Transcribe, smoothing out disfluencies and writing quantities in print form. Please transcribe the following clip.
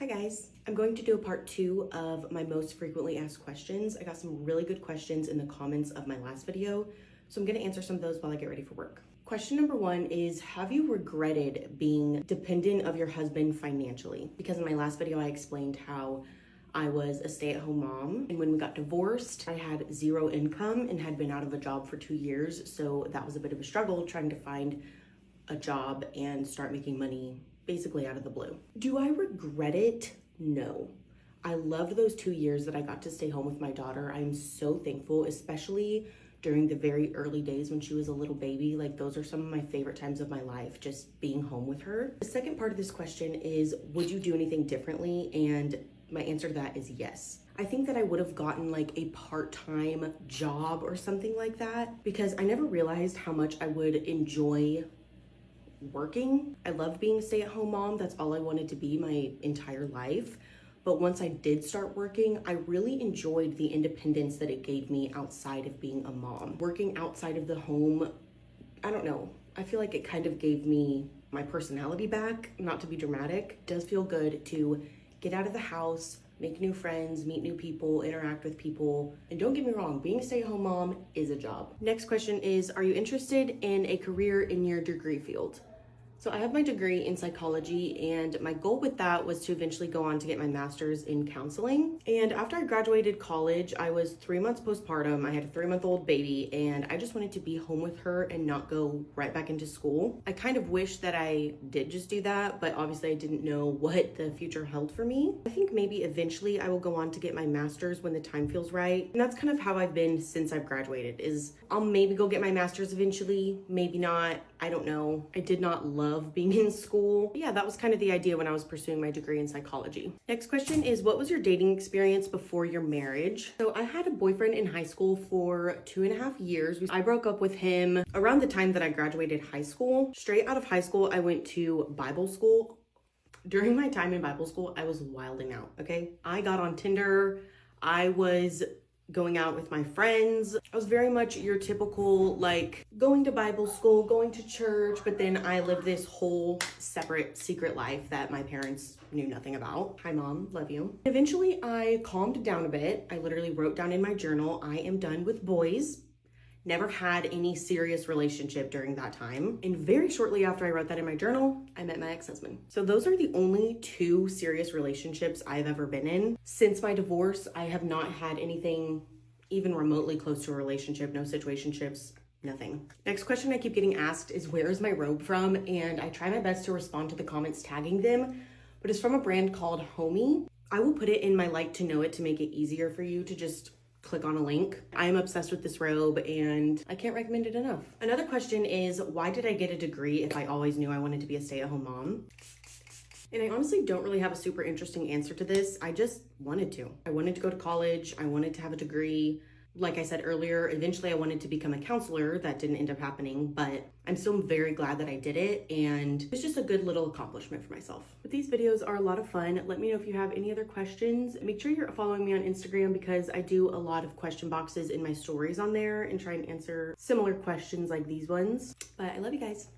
Hi guys, I'm going to do a part 2 of my most frequently asked questions. I got some really good questions in the comments of my last video, so I'm going to answer some of those while I get ready for work. Question number 1 is, have you regretted being dependent of your husband financially? Because in my last video, I explained how I was a stay-at-home mom, and when we got divorced, I had zero income and had been out of a job for 2 years, so that was a bit of a struggle trying to find a job and start making money basically out of the blue. Do I regret it? No. I loved those 2 years that I got to stay home with my daughter. I'm so thankful, especially during the very early days when she was a little baby. Like, those are some of my favorite times of my life, just being home with her. The second part of this question is, would you do anything differently? And my answer to that is yes. I think that I would have gotten like a part-time job or something like that, because I never realized how much I would enjoy working. I loved being a stay-at-home mom. That's all I wanted to be my entire life. But once I did start working, I really enjoyed the independence that it gave me outside of being a mom. Working outside of the home, I don't know. I feel like it kind of gave me my personality back. Not to be dramatic. It does feel good to get out of the house, make new friends, meet new people, interact with people. And don't get me wrong, being a stay-at-home mom is a job. Next question is, are you interested in a career in your degree field? So I have my degree in psychology, and my goal with that was to eventually go on to get my master's in counseling. And after I graduated college, I was 3 months postpartum. I had a 3-month-old baby, and I just wanted to be home with her and not go right back into school. I kind of wish that I did just do that, but obviously I didn't know what the future held for me. I think maybe eventually I will go on to get my master's when the time feels right. And that's kind of how I've been since I've graduated, is I'll maybe go get my master's eventually, maybe not. I don't know. I did not love being in school. But yeah, that was kind of the idea when I was pursuing my degree in psychology. Next question is, what was your dating experience before your marriage? So I had a boyfriend in high school for 2.5 years. I broke up with him around the time that I graduated high school. Straight out of high school, I went to Bible school. During my time in Bible school, I was wilding out, okay? I got on Tinder. I was going out with my friends. I was very much your typical, like, going to Bible school, going to church, but then I lived this whole separate secret life that my parents knew nothing about. Hi mom, love you. Eventually I calmed down a bit. I literally wrote down in my journal, I am done with boys. Never had any serious relationship during that time. And very shortly after I wrote that in my journal, I met my ex-husband. So those are the only 2 serious relationships I've ever been in. Since my divorce, I have not had anything even remotely close to a relationship, no situationships, nothing. Next question I keep getting asked is, where is my robe from? And I try my best to respond to the comments tagging them, but it's from a brand called Homey. I will put it in my like to know it to make it easier for you to just click on a link. I am obsessed with this robe and I can't recommend it enough. Another question is, why did I get a degree if I always knew I wanted to be a stay-at-home mom? And I honestly don't really have a super interesting answer to this. I just wanted to. I wanted to go to college. I wanted to have a degree. Like I said earlier, eventually I wanted to become a counselor. That didn't end up happening, but I'm still very glad that I did it, and it's just a good little accomplishment for myself. But these videos are a lot of fun. Let me know if you have any other questions. Make sure you're following me on Instagram, because I do a lot of question boxes in my stories on there and try and answer similar questions like these ones. But I love you guys.